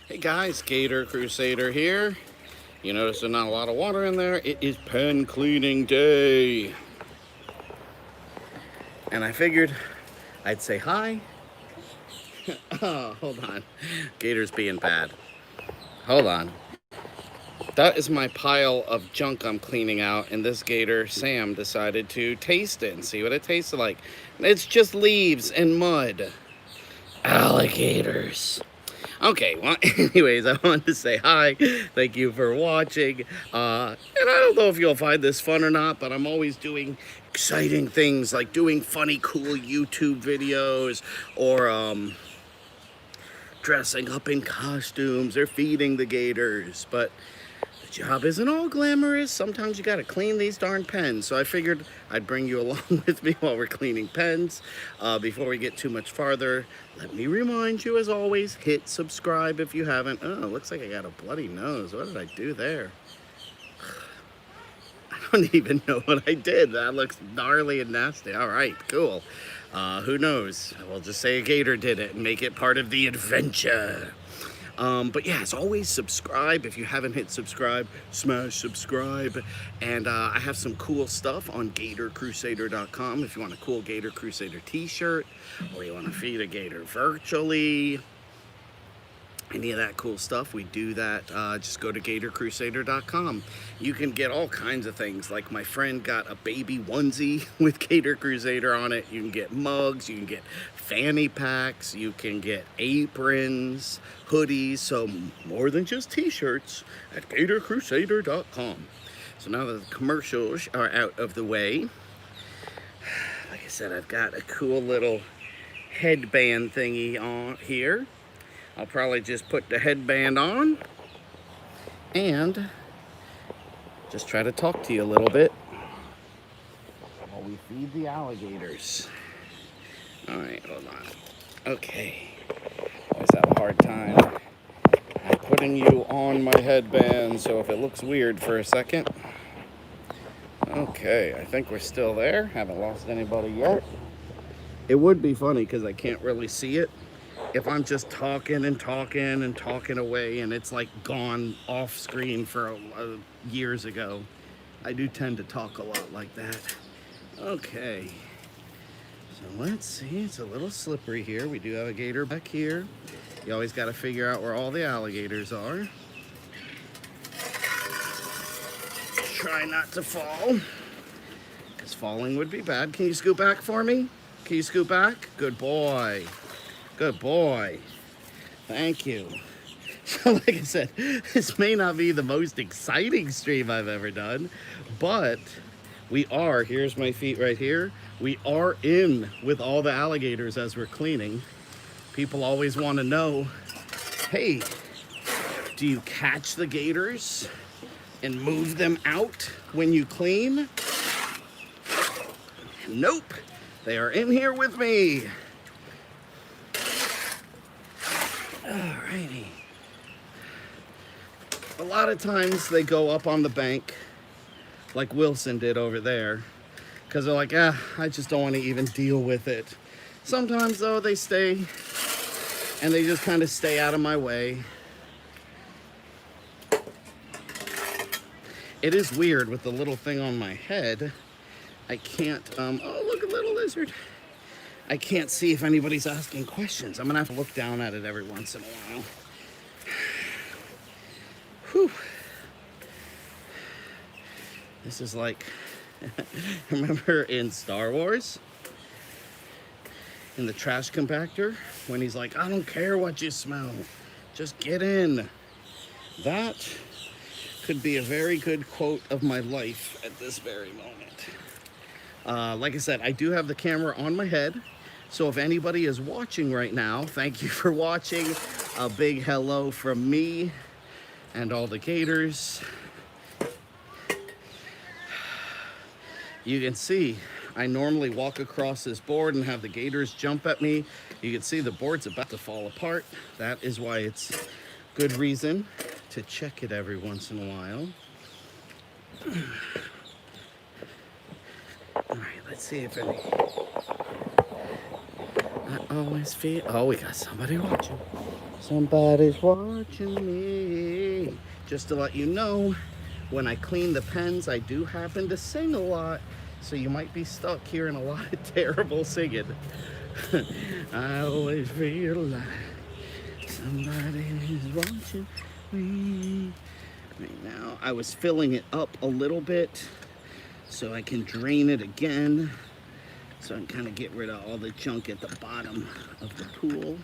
Hey guys, Gator Crusader here. You notice there's not a lot of water in there. It is pen cleaning day. And I figured I'd say hi. Oh, hold on. Gator's being bad. Hold on. That is my pile of junk I'm cleaning out, and this gator, Sam, decided to taste it and see what it tasted like. It's just leaves and mud. Alligators. Okay, well, anyways, I wanted to say hi. Thank you for watching. And I don't know if you'll find this fun or not, but I'm always doing exciting things like doing funny, cool YouTube videos or dressing up in costumes or feeding the gators. But the job isn't all glamorous. Sometimes you gotta clean these darn pens. So I figured I'd bring you along with me while we're cleaning pens. Before we get too much farther, let me remind you, as always, hit subscribe if you haven't. Oh, looks like I got a bloody nose. What did I do there? I don't even know what I did. That looks gnarly and nasty. All right, cool. Who knows? We'll just say a gator did it and make it part of the adventure. But yeah, as always, subscribe. If you haven't hit subscribe, smash subscribe. And I have some cool stuff on GatorCrusader.com. If you want a cool Gator Crusader t-shirt, or you want to feed a gator virtually, any of that cool stuff, we do that. Just go to GatorCrusader.com. You can get all kinds of things. Like my friend got a baby onesie with Gator Crusader on it. You can get mugs, you can get fanny packs, you can get aprons, hoodies, so more than just t-shirts at GatorCrusader.com. So now that the commercials are out of the way, like I said, I've got a cool little headband thingy on here. I'll probably just put the headband on and just try to talk to you a little bit while we feed the alligators. All right, hold on. Okay, I always have a hard time. I'm putting you on my headband, so if it looks weird for a second. Okay, I think we're still there. Haven't lost anybody yet. It would be funny because I can't really see it if I'm just talking and talking and talking away and it's like gone off screen for years ago. I do tend to talk a lot like that. Okay, so let's see. It's a little slippery here. We do have a gator back here. You always got to figure out where all the alligators are. Try not to fall, because falling would be bad. Can you scoot back for me? Can you scoot back? Good boy. Good boy. Thank you. So like I said, this may not be the most exciting stream I've ever done, but we are, here's my feet right here, we are in with all the alligators as we're cleaning. People always want to know, hey, do you catch the gators and move them out when you clean? Nope, they are in here with me. Alrighty. A lot of times they go up on the bank like Wilson did over there because they're like, I just don't want to even deal with it. Sometimes though they stay and they just kind of stay out of my way. It is weird with the little thing on my head. I can't, oh look, a little lizard. I can't see if anybody's asking questions. I'm gonna have to look down at it every once in a while. Whew. This is like, remember in Star Wars? In the trash compactor? When he's like, I don't care what you smell, just get in. That could be a very good quote of my life at this very moment. Like I said, I do have the camera on my head. So if anybody is watching right now, thank you for watching. A big hello from me and all the gators. You can see I normally walk across this board and have the gators jump at me. You can see the board's about to fall apart. That is why it's good reason to check it every once in a while. All right, let's see if any... I always feel... Oh, we got somebody watching. Somebody's watching me. Just to let you know, when I clean the pens, I do happen to sing a lot. So you might be stuck hearing a lot of terrible singing. I always feel like somebody is watching me. Right now, I was filling it up a little bit so I can drain it again. So I can kind of get rid of all the junk at the bottom of the pool.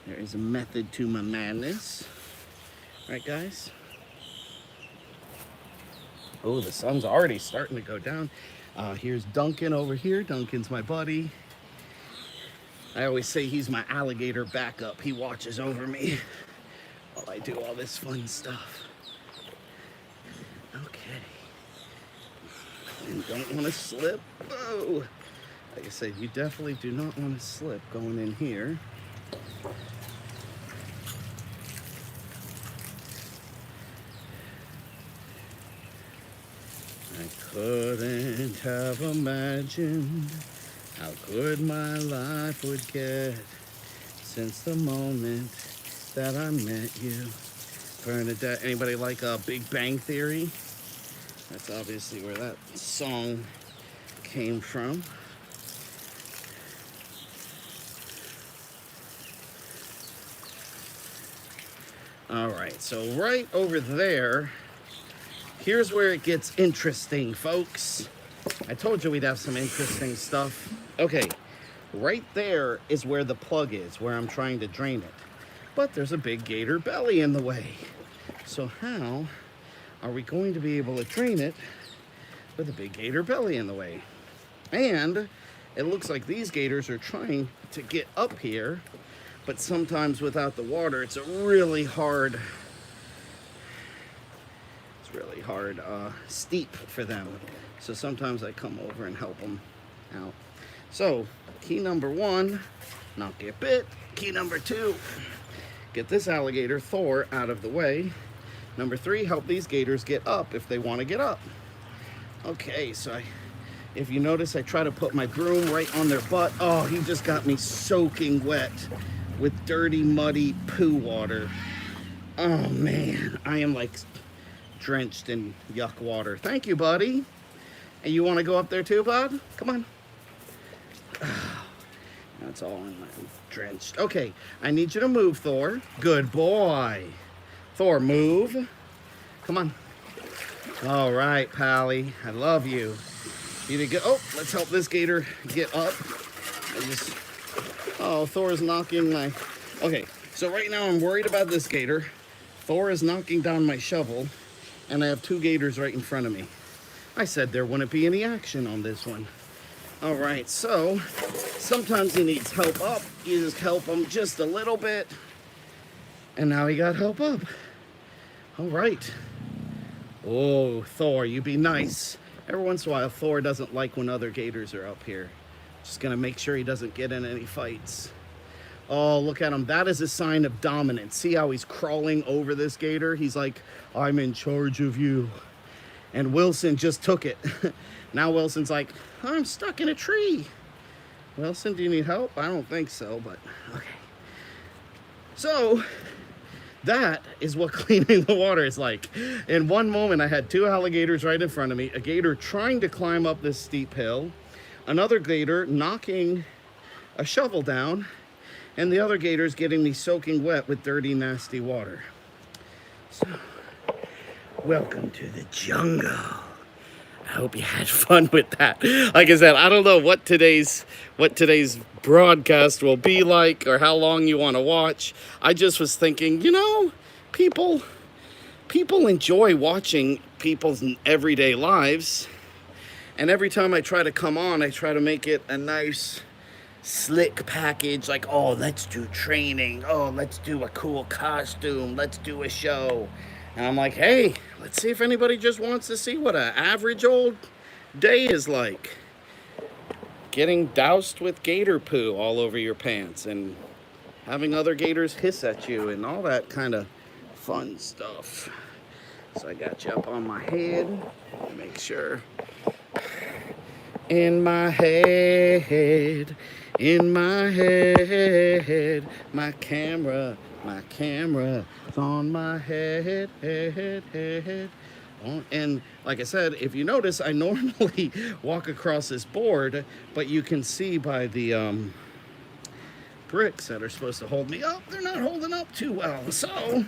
There is a method to my madness. Right, guys? Oh, the sun's already starting to go down. Here's Duncan over here. Duncan's my buddy. I always say he's my alligator backup. He watches over me while I do all this fun stuff. Okay. And don't want to slip. Oh, like I said, you definitely do not want to slip going in here. I couldn't have imagined how good my life would get since the moment that I met you. Bernadette, anybody like Big Bang Theory? That's obviously where that song came from. All right, so right over there, here's where it gets interesting, folks. I told you we'd have some interesting stuff. Okay, right there is where the plug is, where I'm trying to drain it. But there's a big gator belly in the way. So how are we going to be able to drain it with a big gator belly in the way? And it looks like these gators are trying to get up here, but sometimes without the water, it's really hard steep for them. So sometimes I come over and help them out. So key number 1, not get bit. Key number 2, get this alligator Thor out of the way. Number 3, help these gators get up if they want to get up. Okay, so if you notice, I try to put my broom right on their butt. Oh, he just got me soaking wet with dirty, muddy poo water. Oh man, I am like drenched in yuck water. Thank you, buddy. And you want to go up there too, bud? Come on. That's all I'm drenched. Okay, I need you to move, Thor. Good boy. Thor, move. Come on. All right, Pally. I love you. You did good. Oh, let's help this gator get up. Oh, Thor's knocking my... Okay, so right now I'm worried about this gator. Thor is knocking down my shovel, and I have 2 gators right in front of me. I said there wouldn't be any action on this one. All right, so sometimes he needs help up. You just help him just a little bit, and now he got help up. All right. Oh, Thor, you be nice. Every once in a while, Thor doesn't like when other gators are up here. Just gonna make sure he doesn't get in any fights. Oh, look at him. That is a sign of dominance. See how he's crawling over this gator? He's like, I'm in charge of you. And Wilson just took it. Now Wilson's like, I'm stuck in a tree. Wilson, do you need help? I don't think so, but okay. So that is what cleaning the water is like. In one moment, I had 2 alligators right in front of me, a gator trying to climb up this steep hill, another gator knocking a shovel down, and the other gator's getting me soaking wet with dirty, nasty water. So, welcome to the jungle. I hope you had fun with that. Like I said, I don't know what today's broadcast will be like or how long you want to watch. I just was thinking, you know, people enjoy watching people's everyday lives. And every time I try to come on, I try to make it a nice, slick package. Like, oh, let's do training. Oh, let's do a cool costume. Let's do a show. And I'm like, hey, let's see if anybody just wants to see what an average old day is like. Getting doused with gator poo all over your pants and having other gators hiss at you and all that kind of fun stuff. So I got you up on my head. Make sure. In my head, my camera My camera's on my head, head. And like I said, if you notice, I normally walk across this board, but you can see by the bricks that are supposed to hold me up, they're not holding up too well. So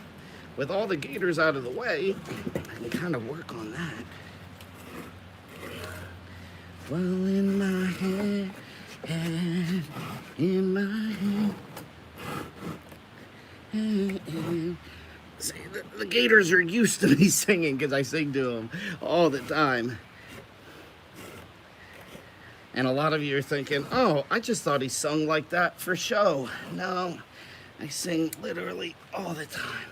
with all the gators out of the way, I can kind of work on that. Well, in my head, in my head. See, the gators are used to me singing because I sing to them all the time. And a lot of you are thinking, oh, I just thought he sung like that for show. No, I sing literally all the time.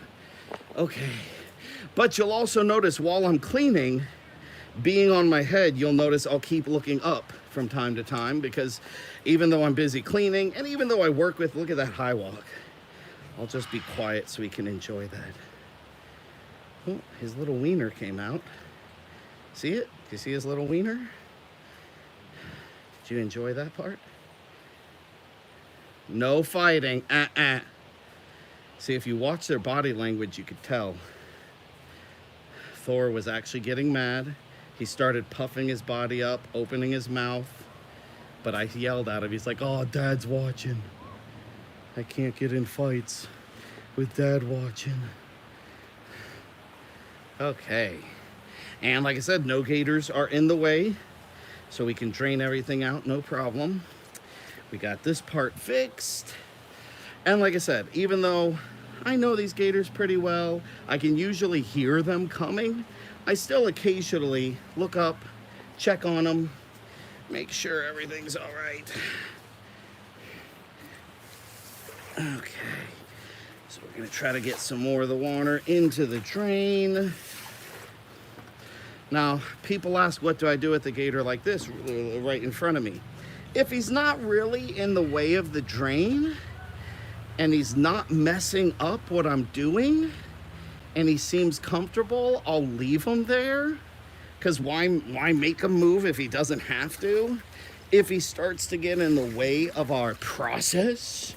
Okay. But you'll also notice while I'm cleaning, being on my head, you'll notice I'll keep looking up from time to time because even though I'm busy cleaning and even though I work with, look at that high walk, I'll just be quiet so we can enjoy that. Oh, his little wiener came out. See it? Do you see his little wiener? Did you enjoy that part? No fighting. See, if you watch their body language, you could tell. Thor was actually getting mad. He started puffing his body up, opening his mouth. But I yelled at him. He's like, oh, Dad's watching. I can't get in fights with Dad watching. Okay. And like I said, no gators are in the way. So we can drain everything out, no problem. We got this part fixed. And like I said, even though I know these gators pretty well, I can usually hear them coming, I still occasionally look up, check on them, make sure everything's all right. Okay, so we're gonna try to get some more of the water into the drain. Now, people ask, what do I do with a gator like this right in front of me? If he's not really in the way of the drain and he's not messing up what I'm doing and he seems comfortable, I'll leave him there. Because why make him move if he doesn't have to? If he starts to get in the way of our process,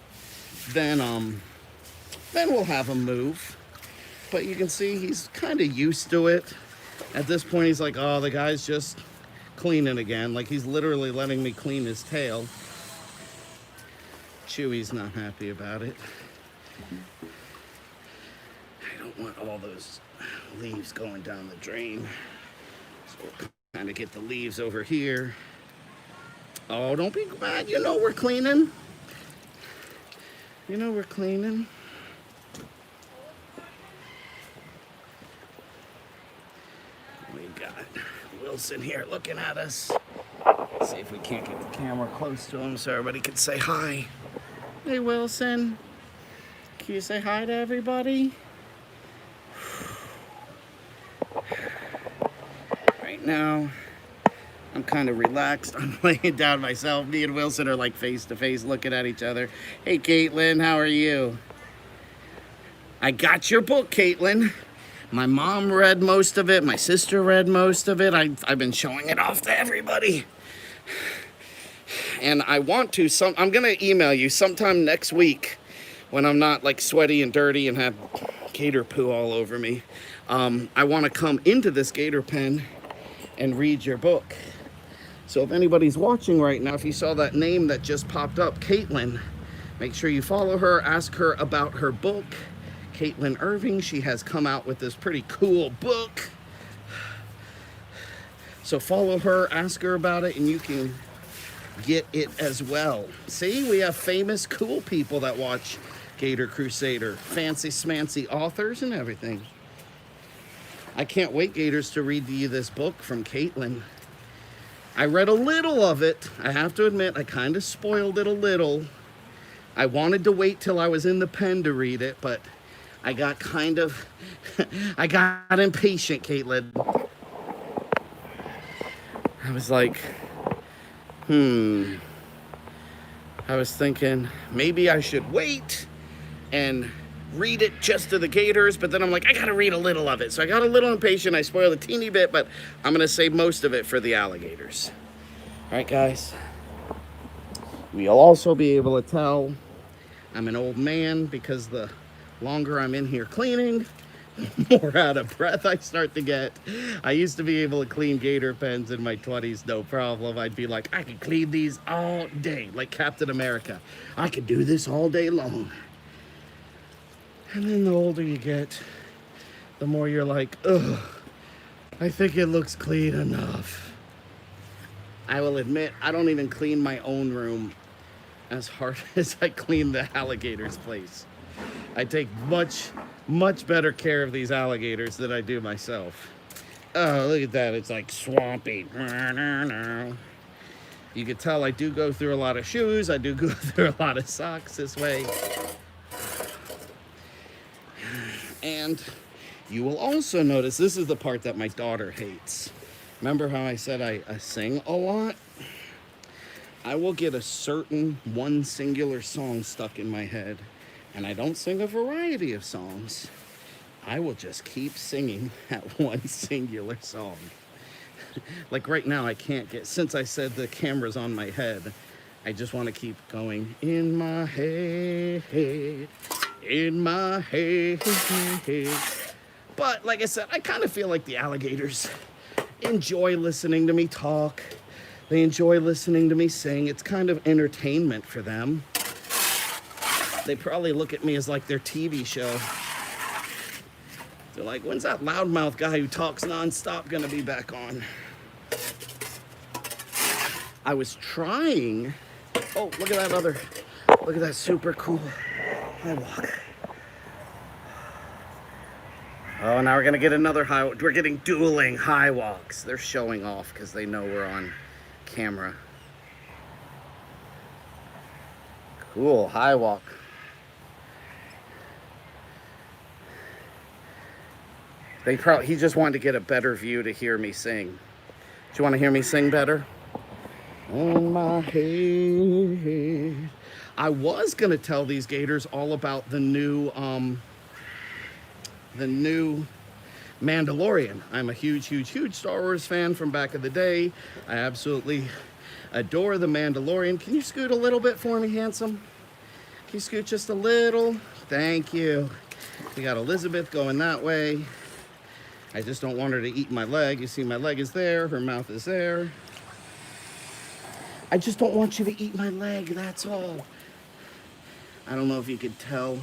then we'll have him move. But you can see he's kind of used to it. At this point, he's like, oh, the guy's just cleaning again. Like he's literally letting me clean his tail. Chewy's not happy about it. I don't want all those leaves going down the drain. So we'll kind of get the leaves over here. Oh, don't be mad. You know we're cleaning. You know we're cleaning. We got Wilson here looking at us. See if we can't get the camera close to him so everybody can say hi. Hey, Wilson. Can you say hi to everybody? Right now, I'm kind of relaxed. I'm laying down myself. Me and Wilson are like face to face looking at each other. Hey, Caitlin, how are you? I got your book, Caitlin. My mom read most of it. My sister read most of it. I've been showing it off to everybody. And I want to, I'm going to email you sometime next week when I'm not like sweaty and dirty and have gator poo all over me. I want to come into this gator pen and read your book. So if anybody's watching right now, if you saw that name that just popped up, Caitlin, make sure you follow her, ask her about her book. Caitlin Irving, she has come out with this pretty cool book. So follow her, ask her about it, and you can get it as well. See, we have famous, cool people that watch Gator Crusader. Fancy, smancy authors and everything. I can't wait, Gators, to read to you this book from Caitlin. I read a little of it. I have to admit, I kind of spoiled it a little. I wanted to wait till I was in the pen to read it, but I got kind of, I got impatient, Caitlin. I was like, I was thinking maybe I should wait and read it just to the gators, but then I'm like, I gotta read a little of it. So I got a little impatient. I spoiled a teeny bit, but I'm gonna save most of it for the alligators. All right, guys. We'll also be able to tell I'm an old man because the longer I'm in here cleaning, the more out of breath I start to get. I used to be able to clean gator pens in my 20s, no problem. I'd be like, I could clean these all day, like Captain America. I could do this all day long. And then the older you get, the more you're like, ugh, I think it looks clean enough. I will admit, I don't even clean my own room as hard as I clean the alligator's place. I take much better care of these alligators than I do myself. Oh, look at that. It's like swampy. You can tell I do go through a lot of shoes. I do go through a lot of socks this way. And you will also notice, this is the part that my daughter hates. Remember how I said I sing a lot? I will get a certain one singular song stuck in my head, and I don't sing a variety of songs. I will just keep singing that one singular song. Like right now, I can't get, since I said the camera's on my head, I just want to keep going. In my head, in my head. But like I said, I kind of feel like the alligators enjoy listening to me talk. They enjoy listening to me sing. It's kind of entertainment for them. They probably look at me as like their TV show. They're like, when's that loudmouth guy who talks nonstop gonna be back on? I was trying. Oh, look at that super cool high walk. Oh, now we're gonna get another we're getting dueling high walks. They're showing off because they know we're on camera. Cool, high walk. He just wanted to get a better view to hear me sing. Do you want to hear me sing better? On my head. I was gonna tell these gators all about the new Mandalorian. I'm a huge Star Wars fan from back in the day. I absolutely adore the Mandalorian. Can you scoot a little bit for me, handsome? Can you scoot just a little? Thank you. We got Elizabeth going that way. I just don't want her to eat my leg. You see my leg is there, her mouth is there. I just don't want you to eat my leg, that's all. I don't know if you could tell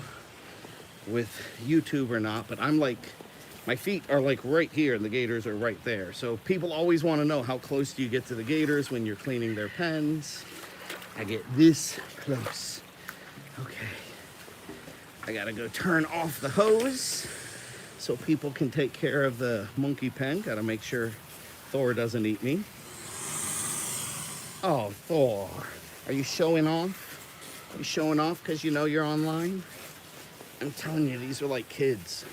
with YouTube or not, but I'm like, my feet are like right here and the gators are right there. So people always want to know, how close do you get to the gators when you're cleaning their pens? I get this close. Okay. I gotta go turn off the hose so people can take care of the monkey pen. Gotta make sure Thor doesn't eat me. Oh, Thor, are you showing off? Are you showing off because you know you're online? I'm telling you, these are like kids.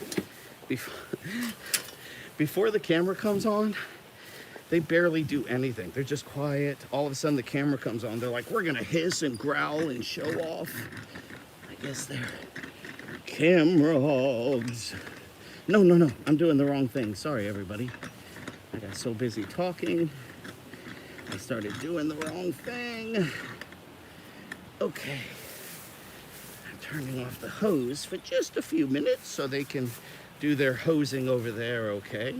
Before the camera comes on, they barely do anything. They're just quiet. All of a sudden the camera comes on. They're like, we're gonna hiss and growl and show off. I guess they're camera hogs. No, I'm doing the wrong thing. Sorry, everybody. I got so busy talking, I started doing the wrong thing. Okay. I'm turning off the hose for just a few minutes so they can do their hosing over there, okay?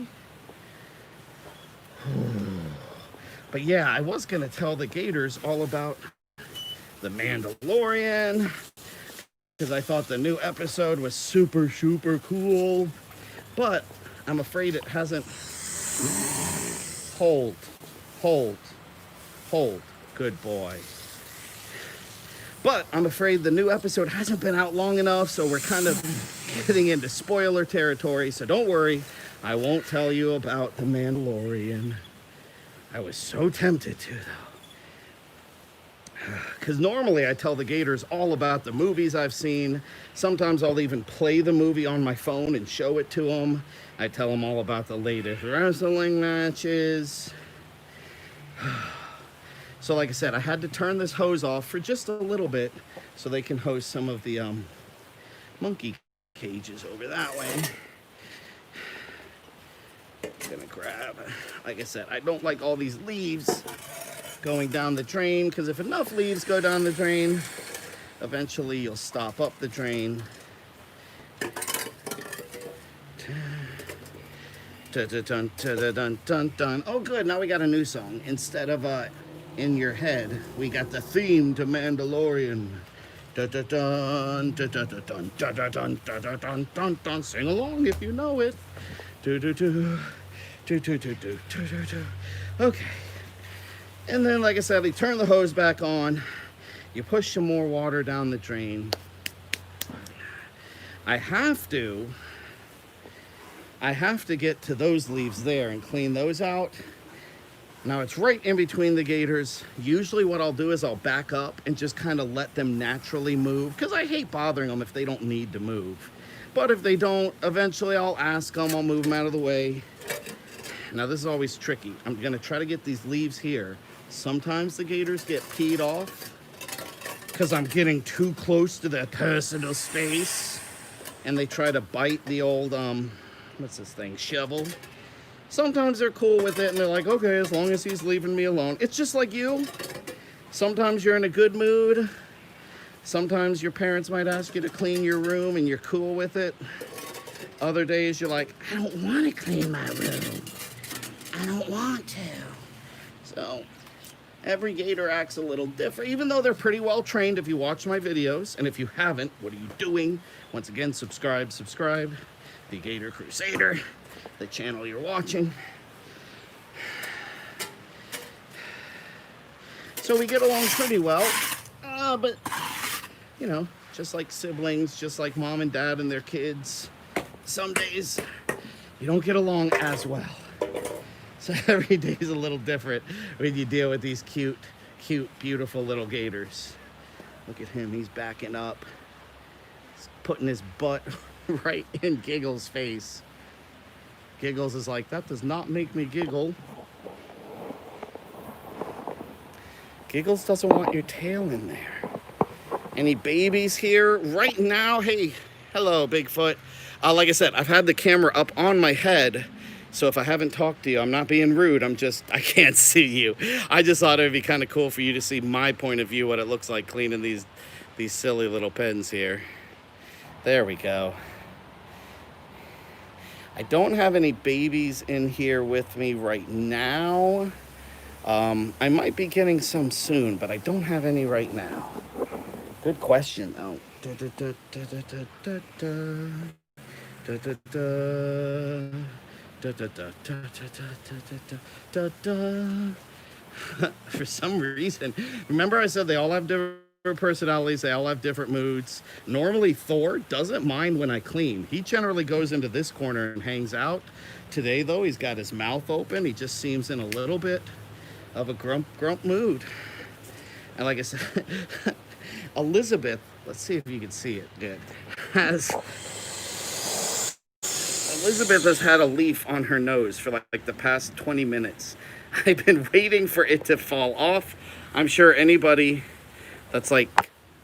But yeah, I was gonna tell the gators all about the Mandalorian because I thought the new episode was super cool, but I'm afraid it hasn't. Hold, good boy. But I'm afraid the new episode hasn't been out long enough, so we're kind of getting into spoiler territory. So don't worry, I won't tell you about the Mandalorian. I was so tempted to, though. Because normally I tell the gators all about the movies I've seen. Sometimes I'll even play the movie on my phone and show it to them. I tell them all about the latest wrestling matches. So like I said, I had to turn this hose off for just a little bit so they can host some of the monkey cages over that way. Gonna grab, like I said, I don't like all these leaves going down the drain, because if enough leaves go down the drain, eventually you'll stop up the drain Dun, dun, dun, dun, dun. Oh, good. Now we got a new song. Instead of In Your Head, we got the theme to Mandalorian. Dun, dun, dun, dun, dun, dun, dun, dun, dun, dun, dun, dun, dun, dun. Sing along if you know it. Do, do, do. Do, do, do, do, do, do, do. Okay. And then, like I said, you turn the hose back on. You push some more water down the drain. I have to get to those leaves there and clean those out. Now it's right in between the gators. Usually what I'll do is I'll back up and just kind of let them naturally move, because I hate bothering them if they don't need to move. But if they don't, eventually I'll ask them, I'll move them out of the way. Now this is always tricky. I'm gonna try to get these leaves here. Sometimes the gators get peed off because I'm getting too close to their personal space, and they try to bite the old, what's this thing, shovel. Sometimes they're cool with it and they're like, okay, as long as he's leaving me alone. It's just like you. Sometimes you're in a good mood. Sometimes your parents might ask you to clean your room and you're cool with it. Other days you're like, I don't want to clean my room. I don't want to. So every gator acts a little different, even though they're pretty well trained if you watch my videos. And if you haven't, what are you doing? Once again, subscribe. The Gator Crusader, the channel you're watching. So we get along pretty well, but you know, just like siblings, just like mom and dad and their kids, some days you don't get along as well. So every day is a little different when you deal with these cute, beautiful little gators. Look at him, he's backing up. He's putting his butt right in Giggles' face. Giggles is like, that does not make me giggle. Giggles doesn't want your tail in there. Any babies here right now? Hey, hello, Bigfoot. Like I said, I've had the camera up on my head, so if I haven't talked to you, I'm not being rude. I can't see you. I just thought it would be kind of cool for you to see my point of view, what it looks like cleaning these silly little pens here. There we go. I don't have any babies in here with me right now. I might be getting some soon, but I don't have any right now. Good question, though. For some reason, remember I said they all have different personalities, they all have different moods. Normally Thor doesn't mind when I clean. He generally goes into this corner and hangs out. Today though, he's got his mouth open. He just seems in a little bit of a grump mood. And like I said, Elizabeth, let's see if you can see it good, Elizabeth has had a leaf on her nose for like the past 20 minutes. I've been waiting for it to fall off. I'm sure anybody that's like,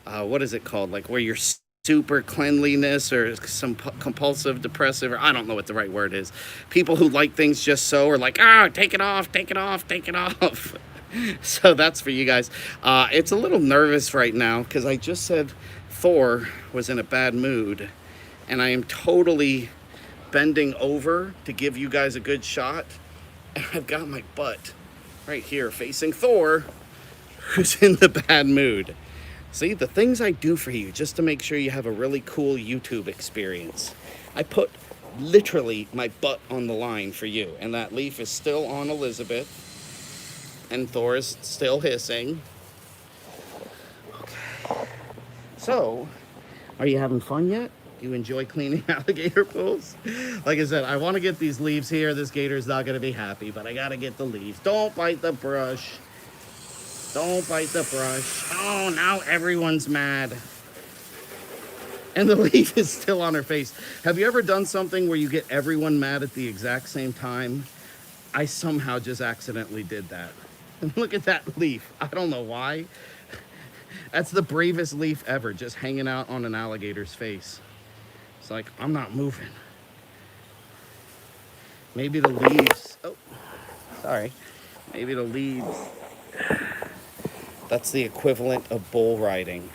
what is it called? Like where you're super cleanliness or some compulsive depressive, or I don't know what the right word is. People who like things just so are like, take it off. So that's for you guys. It's a little nervous right now because I just said Thor was in a bad mood, and I am totally bending over to give you guys a good shot. And I've got my butt right here facing Thor, who's in the bad mood. See, the things I do for you just to make sure you have a really cool YouTube experience. I put literally my butt on the line for you, and that leaf is still on Elizabeth, and Thor is still hissing. Okay. So, are you having fun yet? Do you enjoy cleaning alligator pools? Like I said, I want to get these leaves here. This gator's not going to be happy, but I got to get the leaves. Don't bite the brush. Don't bite the brush. Oh, now everyone's mad. And the leaf is still on her face. Have you ever done something where you get everyone mad at the exact same time? I somehow just accidentally did that. And look at that leaf. I don't know why. That's the bravest leaf ever, just hanging out on an alligator's face. It's like, I'm not moving. Maybe the leaves, oh, sorry. Maybe the leaves, that's the equivalent of bull riding.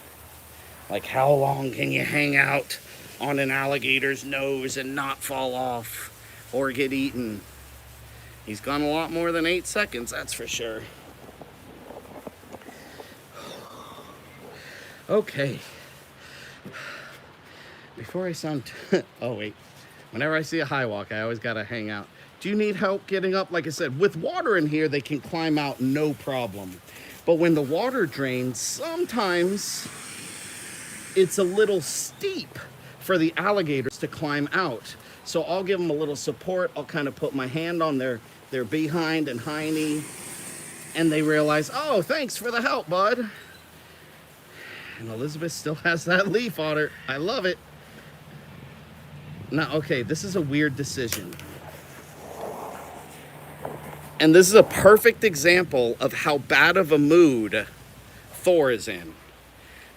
Like, how long can you hang out on an alligator's nose and not fall off or get eaten. He's gone a lot more than 8 seconds, that's for sure. Okay. Before I sound... oh, wait. Whenever I see a high walk, I always gotta hang out. Do you need help getting up? Like I said, with water in here, they can climb out no problem. But when the water drains, sometimes it's a little steep for the alligators to climb out. So I'll give them a little support. I'll kind of put my hand on their behind and hiney, and they realize, oh, thanks for the help, bud. And Elizabeth still has that leaf on her. I love it. Now, okay, this is a weird decision. And this is a perfect example of how bad of a mood Thor is in.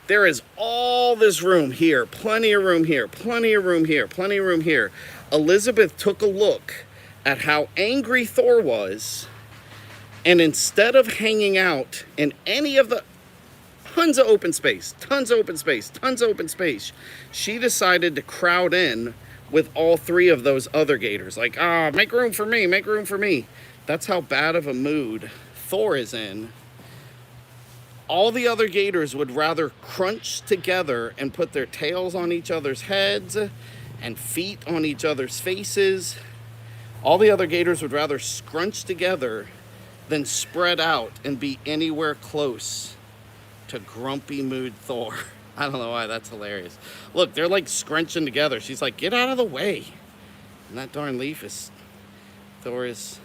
There is all this room here, plenty of room here, plenty of room here, plenty of room here. Elizabeth took a look at how angry Thor was, and instead of hanging out in any of the tons of open space, tons of open space, tons of open space, she decided to crowd in with all 3 of those other gators. Like, make room for me, make room for me. That's how bad of a mood Thor is in. All the other gators would rather crunch together and put their tails on each other's heads and feet on each other's faces. All the other gators would rather scrunch together than spread out and be anywhere close to grumpy mood Thor. I don't know why, that's hilarious. Look, they're like scrunching together. She's like, get out of the way. And that darn leaf is... Thor is...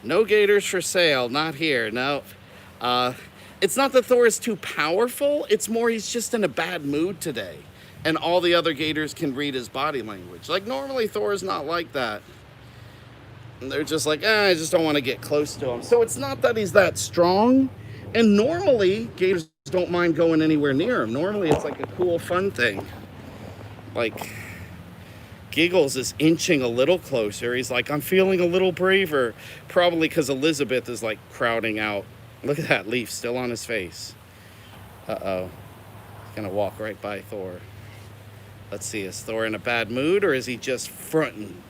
No gators for sale, not here, no. It's not that Thor is too powerful, it's more he's just in a bad mood today. And all the other gators can read his body language. Like, normally Thor is not like that. And they're just like, I just don't want to get close to him. So it's not that he's that strong. And normally, gators don't mind going anywhere near him. Normally, it's like a cool, fun thing. Like, Giggles is inching a little closer. He's like, I'm feeling a little braver. Probably because Elizabeth is like crowding out. Look at that leaf still on his face. Uh-oh. He's gonna walk right by Thor. Let's see, is Thor in a bad mood or is he just fronting?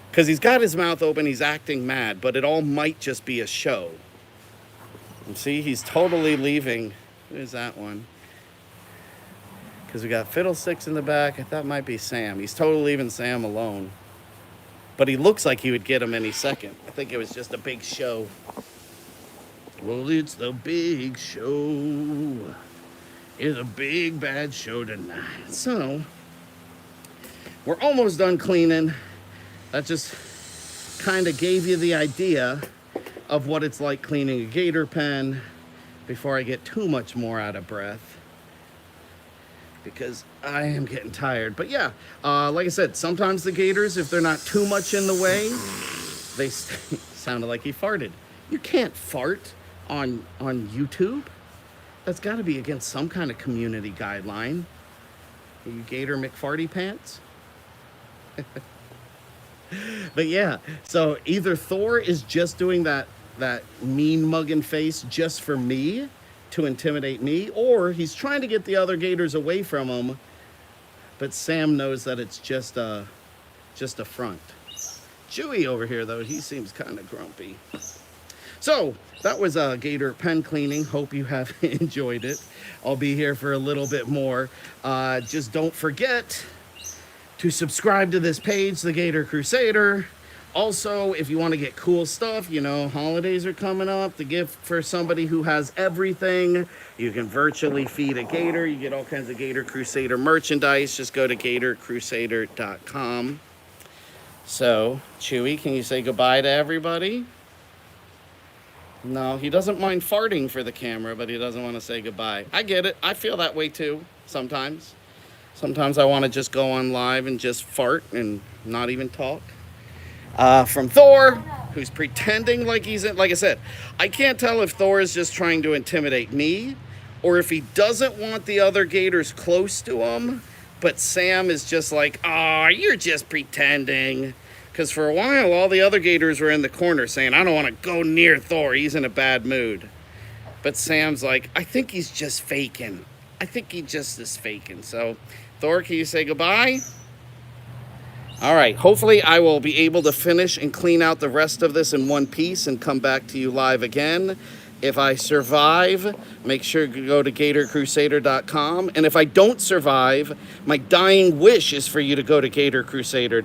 Because he's got his mouth open, he's acting mad, but it all might just be a show. And see, he's totally leaving. Who's that one? Because we got Fiddlesticks in the back. I thought it might be Sam. He's totally leaving Sam alone. But he looks like he would get him any second. I think it was just a big show. Well, it's the big show. It's a big bad show tonight. So, we're almost done cleaning. That just kind of gave you the idea of what it's like cleaning a gator pen before I get too much more out of breath, because I am getting tired. But yeah, like I said, sometimes the gators, if they're not too much in the way, they sounded like he farted. You can't fart on YouTube. That's got to be against some kind of community guideline. Are you Gator McFarty pants? But yeah, so either Thor is just doing that mean mugging face just for me, to intimidate me, or he's trying to get the other gators away from him, but Sam knows that it's just a front. Chewy over here, though, he seems kind of grumpy. So, that was a gator pen cleaning. Hope you have enjoyed it. I'll be here for a little bit more. Just don't forget to subscribe to this page, The Gator Crusader. Also, if you want to get cool stuff, you know, holidays are coming up. The gift for somebody who has everything. You can virtually feed a gator. You get all kinds of Gator Crusader merchandise. Just go to GatorCrusader.com. So, Chewy, can you say goodbye to everybody? No, he doesn't mind farting for the camera, but he doesn't want to say goodbye. I get it. I feel that way too, sometimes. Sometimes I want to just go on live and just fart and not even talk. From Thor, who's pretending like he's in, like I said, I can't tell if Thor is just trying to intimidate me or if he doesn't want the other gators close to him, but Sam is just like, you're just pretending. Because for a while, all the other gators were in the corner saying, I don't want to go near Thor, he's in a bad mood. But Sam's like, I think he's just faking. I think he just is faking. So, Thor, can you say goodbye? All right. Hopefully, I will be able to finish and clean out the rest of this in one piece and come back to you live again. If I survive, make sure to go to GatorCrusader.com. And if I don't survive, my dying wish is for you to go to GatorCrusader.com.